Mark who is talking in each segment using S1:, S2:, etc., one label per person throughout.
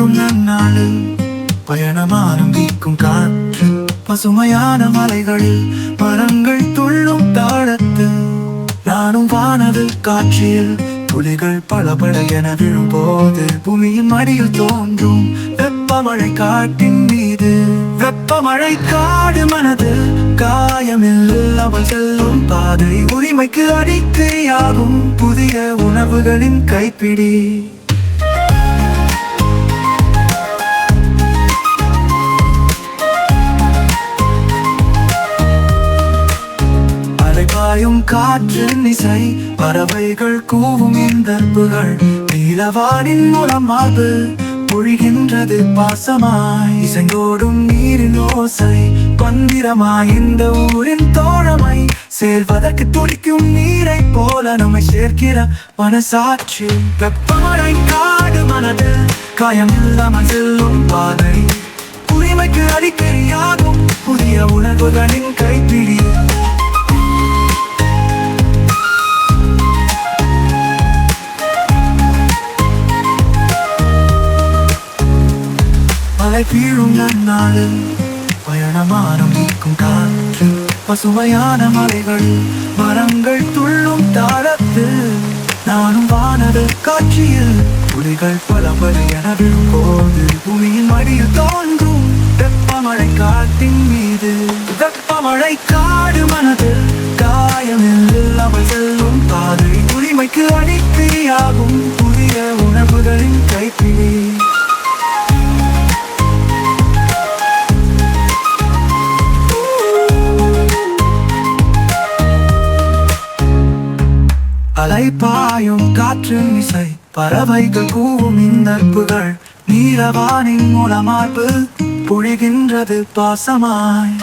S1: வீழும் நன்னாளில் பயணம் ஆரம்பிக்கும் காற்று பசுமையான மலைகளில் மரங்கள் துள்ளும் தாளத்து நானும் வானது காட்சியில் துளிகள் பளபள என விழும்போது பூமியின் மடியில் தோன்றும் வெப்பமழை காட்டின் மீது வெப்பமழை காடு மனது காயமில்லாமல் செல்லும் பாதை உரிமைக்கு அடிக்கையாகும் புதிய உணவுகளின் கைப்பிடி பாயும் காற்றின் இசை பறவைகள் கூவும் இந்தற்புகள் நீலவானின் மூலம் மார்பு பொழிகின்றது பாசமாய் இசையோடும் நீரின் ஓசை பந்திரமாய் இந்த ஊரின் தோழமை சேர்வதற்கு துடிக்கும் நீரை போல நம்மை சேர்க்கிற மனசாட்சி வெப்பமழை காடு மனது காயமில்லாமல் செல்லும் பாதை உரிமைக்கு அடிக்கடியாகும் புதிய உணர்வுகளின் கைப்பிடி மழை வீழும் நன்னாளில் பயணம் ஆரம்பிக்கும் காற்று பசுமையான மலைகள் மரங்கள் துள்ளும் தாளத்து நானும் வானது காட்சியில் புலிகள் பளபள என விழும்போது பூமியின் மடியில் தோன்றும் வெப்பமழை காட்டின் மீது வெப்பமழை காடு மனது காயமில்லாமல் செல்லும் பாதை உரிமைக்கு அடிக்கையாகும் புதிய உணர்வுகளின் கைப்பிடி அலைப்பாயும் காற்றின் இசை பறவைகள் கூவும் இந்தற்புகள் நீலவானின் மூலமார்பு பொழிகின்றது பாசமாய்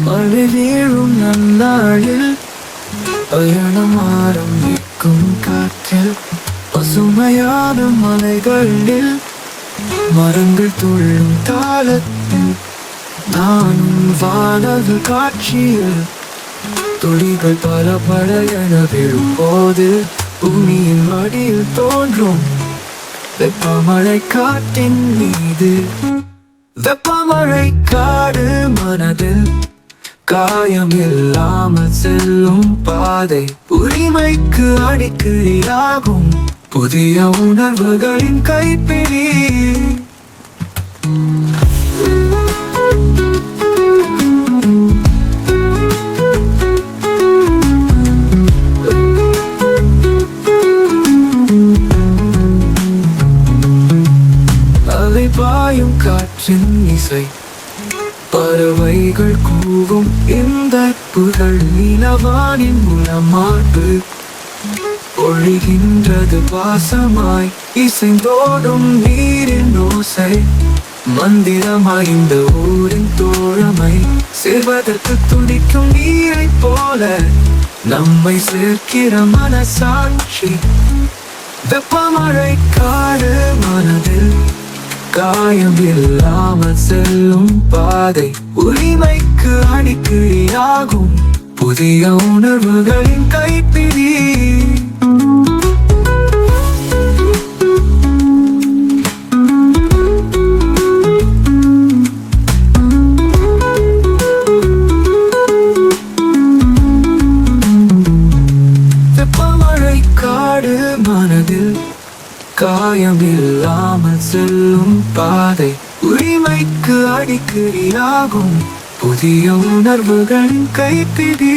S1: மழை வீழும் நன்னாளில் பயணம் ஆரம்பிக்கும் காற்றில் பசுமையான மலைகளில் மரங்கள் துள்ளும் தாளத்தில் நானும் வானது காட்சியில் துளிகள் பளபள என விழும்போது பூமியின் மடியில் தோன்றும் வெப்பமழை காட்டின் மீது வெப்பமழை காடு மனதில் காயமில்லாமல் செல்லும் பாதை உரிமைக்கு அடிக்கடியாகும் புதிய உணர்வுகளின் கைப்பிடி அலைபாயும் காற்றின் இசை பறவைகள் கூவும் இந்த புகழ் நீலவானின் மூலமார்பு பொழிகின்றது பாசமாய் இசைந்தோடும் நீரின் ஓசை மந்திரமாய் இந்த ஊரின் தோழமை சேர்வதற்கு துடிக்கும் நீரை போல நம்மை சேர்க்கிற மனசாட்சி வெப்பமழை காடு மனதில் காயமில்லாமல் செல்லும் பாதை உரிமைக்கு அடிக்கடியாகும் புதிய உணர்வுகளின் கைப்பிடி வெப்பமழை காடு மனதில் காயமில்லாமல் செல்லும் பாதை உரிமைக்கு அடிக்கடியாகும் புதிய உணர்வுகளின் கைப்பிடி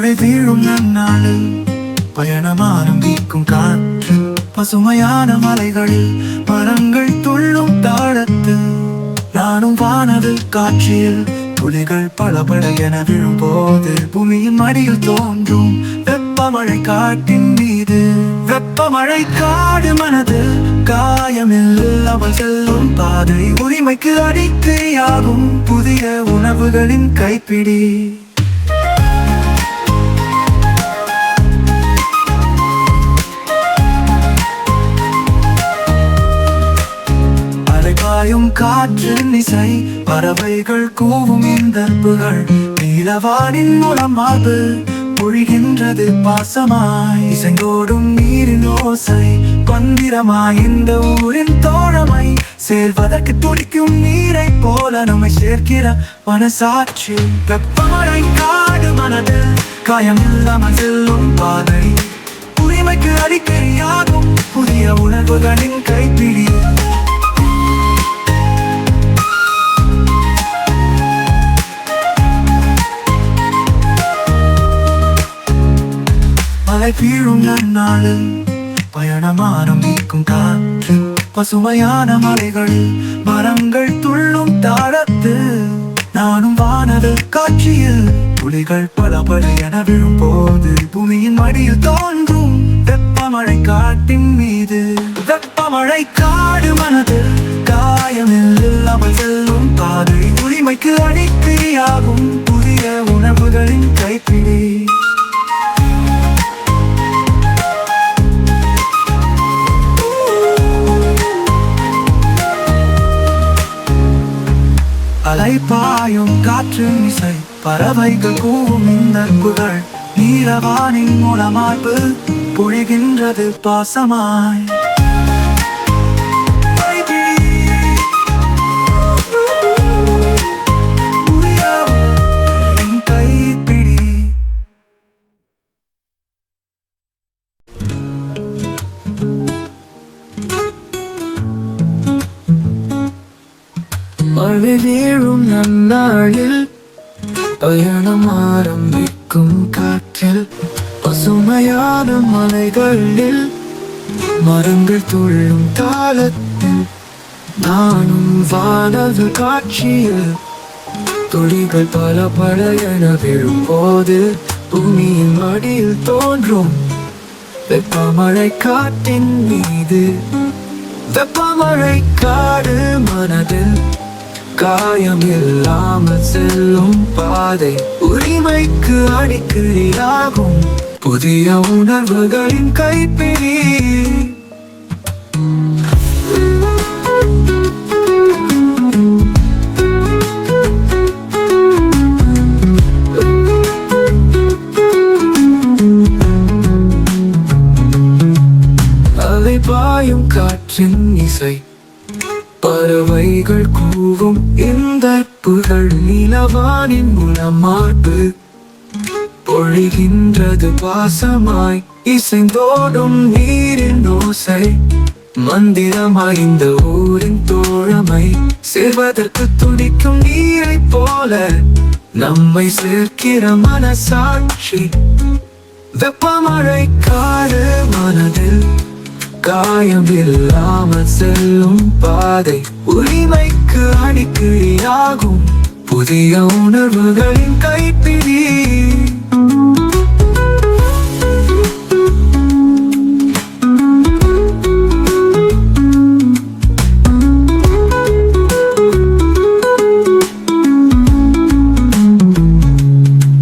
S1: மழை வீழும் நன்னாளில் பயணம் ஆரம்பிக்கும் காற்று பசுமையான மலைகளில் மரங்கள் துள்ளும் தாளத்தில் நானும் வானவில் காட்சியில் துளிகள் பளபள என விழும்போது பூமியின் மடியில் தோன்றும் வெப்பமழை காட்டின் மீது வெப்பமழை காடு மனது காயமில்லாமல் செல்லும் பாதை உரிமைக்கு அடிக்கையாகும் புதிய உணவுகளின் கைப்பிடி அலைபாயும் காற்றின் இசை பறவைகள் கூவும் இந்தற்புகள் நீலவானின் மூலம் மார்பு பொழிகின்றது பாசமாய் இசைந்தோடும் நீரின் ஓசை பந்திரமாய் இந்த ஊரின் தோழமை சேர்வதற்கு துடிக்கும் நீரை போல நம்மை சேர்க்கிற மனசாட்சி வெப்பமழை காடு மனது காயமில்லாமல் செல்லும் பாதை உரிமைக்கு அடிக்கடியாகும் புதிய உணர்வுகளின் கைப்பிடி மழை வீழும் நன்னாளில் பயணம் ஆரம்பிக்கும் காற்று பசுமையான மலைகளில் மரங்கள் துள்ளும் தாளத்து நானும் வானவில் காட்சியில் துளிகள் பளபள என விழும்போது பூமியின் மடியில் தோன்றும் வெப்பமழை காட்டின் மீது வெப்பமழை காடு மனது காயமில்லாமல் செல்லும் பாதை உரிமைக்கு அடிக்கையாகும் புதிய உணர்வுகளின் கைப்பிடி அலைபாயும் காற்றின் இசை பறவைகள் கூவும் இந்தற்புகள் நீலவானின் மூலமார்பு பொழிகின்றது பாசமாய் மழை வீழும் நன்னாளில் பயணம் ஆரம்பிக்கும் காற்றில் பசுமையான மலைகளில் மரங்கள் துள்ளும் தாளத்தில் நானும் வானவில் காட்சியில் துளிகள் பளபள என விழும்போது பூமியின் மடியில் தோன்றும் வெப்பமழை காட்டின் மீது வெப்பமழை காடு மனதில் காயமில்லாமல் செல்லும் பாதை உரிமைக்கு அடிக்கடியாகும் புதிய உணர்வுகளின் கைப்பிடி அலைபாயும் காற்றின் இசை பறவைகள் கூவும் இந்தற்புகள் நிலவானின் மூலமார்பு பொழிகின்றது பாசமாய் இசைந்தோடும் நீரின் ஓசை மந்திரமாய் இந்த ஊரின் தோழமை சேர்வதற்கு துடிக்கும் நீரை போல நம்மை சேர்க்கிற மனசாட்சி வெப்பமழை காடு மனதில் காயமில்லாமல் செல்லும் பாதை உரிமைக்கு அடிக்கடியாகும் புதிய உணர்வுகளின் கைப்பிடி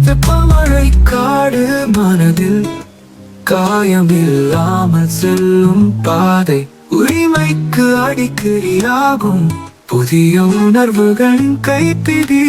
S1: வெப்பமழை காடு மனதில் காயமில்லாமல் செல்லும் பாதை உரிமைக்கு அடிக்கடியாகும் புதிய உணர்வுகளின் கைப்பிடி